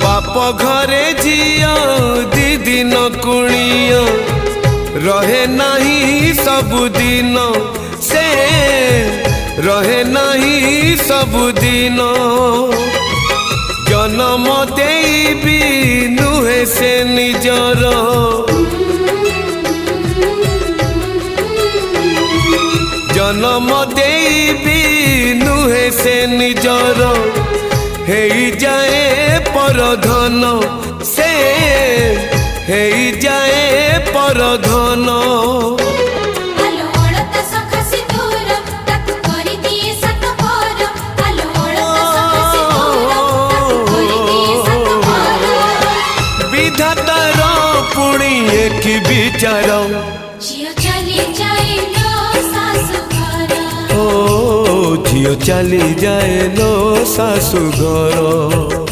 बाप घरे झिया दी दिन कुणिया रहे नहीं सबुदिन से रहे नहीं सबुदिन जन्म देवी नुहे से निजर जन्म देवी नुहे से निजर हे जाए परधन से हे जाए परधन विधातार पुणी एक विचार झियो चली जाए लो सासु घर ओ झियो चली जाए लो सासु घर।